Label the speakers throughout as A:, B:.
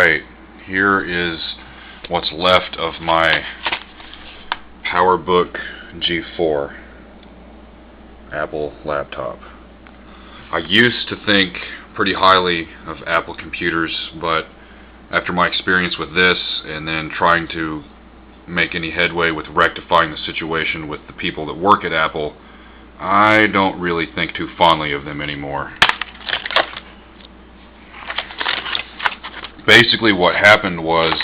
A: Alright, here is what's left of my Powerbook G4 Apple laptop. I used to think pretty highly of Apple computers, but after my experience with this and then trying to make any headway with rectifying the situation with the people that work at Apple, I don't really think too fondly of them anymore. Basically what happened was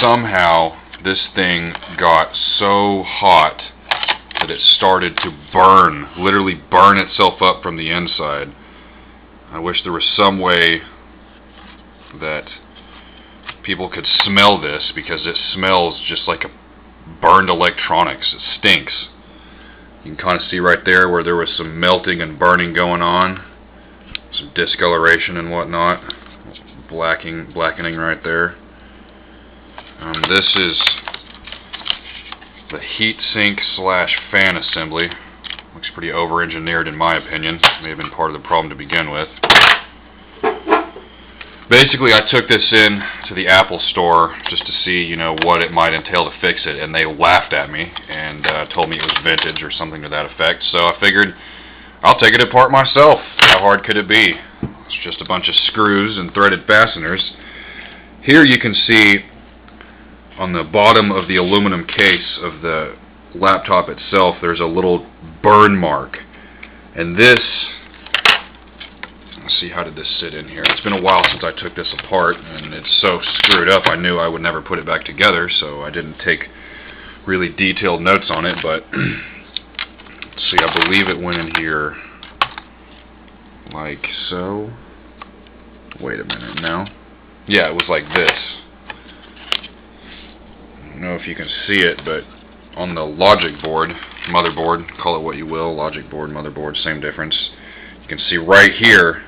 A: somehow this thing got so hot that it started to burn, literally burn itself up from the inside. I wish there was some way that people could smell this, because it smells just like a burned electronics. It stinks. You can kind of see right there where there was some melting and burning going on, some discoloration and whatnot. Blackening right there. This is the heatsink / fan assembly. Looks pretty over-engineered in my opinion. May have been part of the problem to begin with. Basically, I took this in to the Apple store just to see, what it might entail to fix it, and they laughed at me and told me it was vintage or something to that effect. So I figured I'll take it apart myself. How hard could it be? It's just a bunch of screws and threaded fasteners. Here you can see on the bottom of the aluminum case of the laptop itself, there's a little burn mark. And this, let's see, how did this sit in here? It's been a while since I took this apart, and it's so screwed up I knew I would never put it back together, so I didn't take really detailed notes on it, but let's see, I believe it went in here like so. Wait a minute now. Yeah, it was like this. I don't know if you can see it, but on the logic board, motherboard, call it what you will, logic board, motherboard, same difference. You can see right here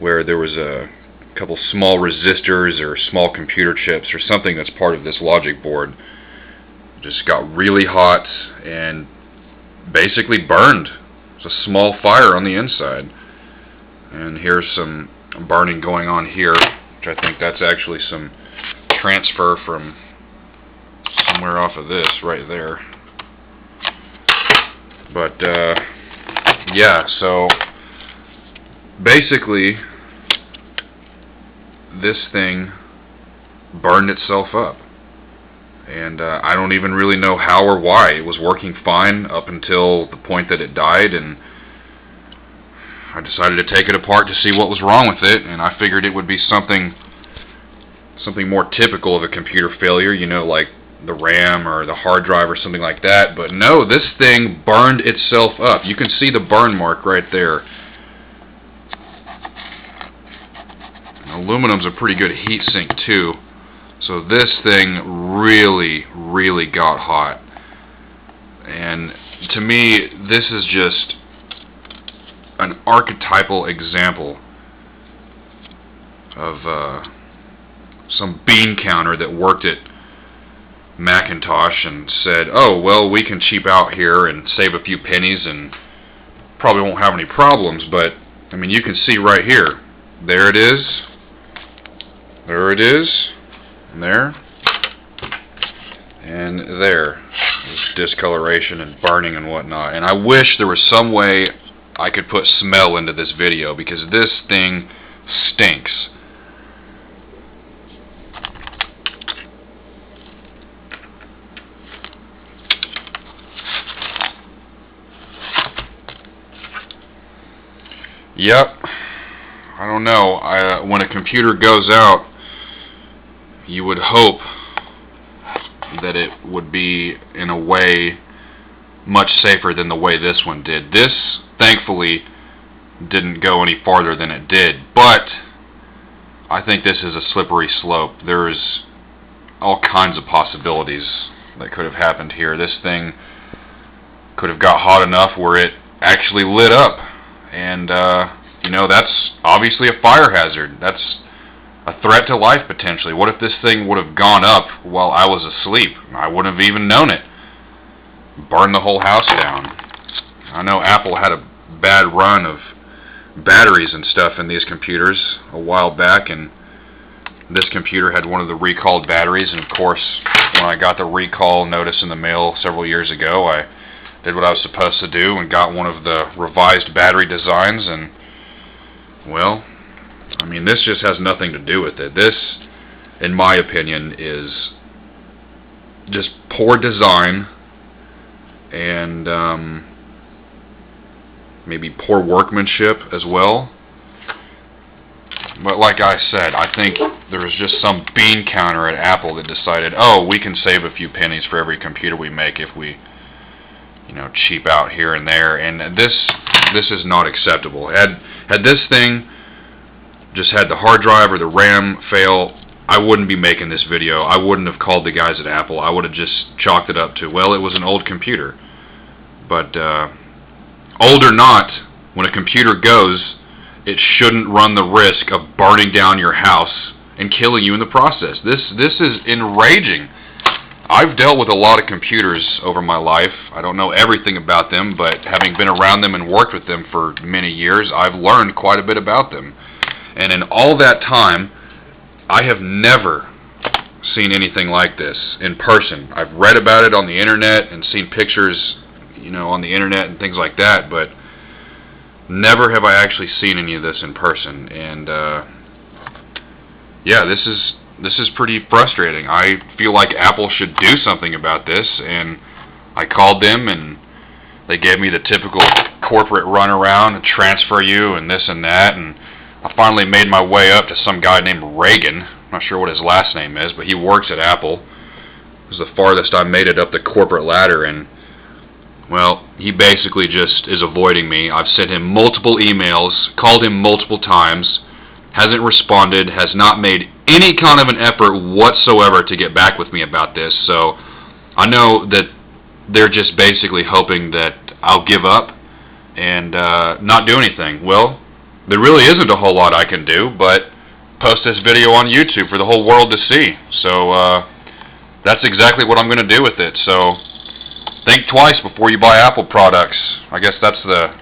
A: where there was a couple small resistors or small computer chips or something that's part of this logic board. Just got really hot and basically burned. It's a small fire on the inside. And here's some burning going on here, which I think that's actually some transfer from somewhere off of this right there. But yeah, so basically this thing burned itself up, and I don't even really know how or why. It was working fine up until the point that it died, and I decided to take it apart to see what was wrong with it, and I figured it would be something more typical of a computer failure, like the RAM or the hard drive or something like that. But no, this thing burned itself up. You can see the burn mark right there. And aluminum's a pretty good heat sink too, so this thing really got hot. And to me, this is just an archetypal example of some bean counter that worked at Macintosh and said, oh, well, we can cheap out here and save a few pennies and probably won't have any problems. But I mean, you can see right here, there it is, and there, and there. There's discoloration and burning and whatnot. And I wish there was some way I could put smell into this video, because this thing stinks. Yep. I don't know. When a computer goes out, you would hope that it would be in a way much safer than the way this one did. This, thankfully, didn't go any farther than it did, but I think this is a slippery slope. There's all kinds of possibilities that could have happened here. This thing could have got hot enough where it actually lit up, and that's obviously a fire hazard. That's a threat to life potentially. What if this thing would have gone up while I was asleep? I wouldn't have even known it. Burn the whole house down. I know Apple had a bad run of batteries and stuff in these computers a while back, and this computer had one of the recalled batteries, and of course, when I got the recall notice in the mail several years ago, I did what I was supposed to do and got one of the revised battery designs, and, well, I mean, this just has nothing to do with it. This, in my opinion, is just poor design and maybe poor workmanship as well. But like I said, I think there was just some bean counter at Apple that decided, oh, we can save a few pennies for every computer we make if we, you know, cheap out here and there. And this is not acceptable. Had this thing just had the hard drive or the RAM fail, I wouldn't be making this video. I wouldn't have called the guys at Apple. I would have just chalked it up to, well, it was an old computer. But old or not, when a computer goes, it shouldn't run the risk of burning down your house and killing you in the process. This is enraging. I've dealt with a lot of computers over my life. I don't know everything about them, but having been around them and worked with them for many years, I've learned quite a bit about them. And in all that time, I have never seen anything like this in person. I've read about it on the internet and seen pictures, you know, on the internet and things like that, but never have I actually seen any of this in person. And yeah, this is pretty frustrating. I feel like Apple should do something about this, and I called them and they gave me the typical corporate runaround and transfer you and this and that, and I finally made my way up to some guy named Reagan. I'm not sure what his last name is, but he works at Apple. It was the farthest I made it up the corporate ladder, and, well, he basically just is avoiding me. I've sent him multiple emails, called him multiple times, hasn't responded, has not made any kind of an effort whatsoever to get back with me about this. So I know that they're just basically hoping that I'll give up and not do anything. Well, there really isn't a whole lot I can do but post this video on YouTube for the whole world to see. So that's exactly what I'm going to do with it. So think twice before you buy Apple products. I guess that's the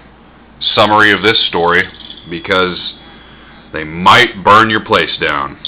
A: summary of this story, because they might burn your place down.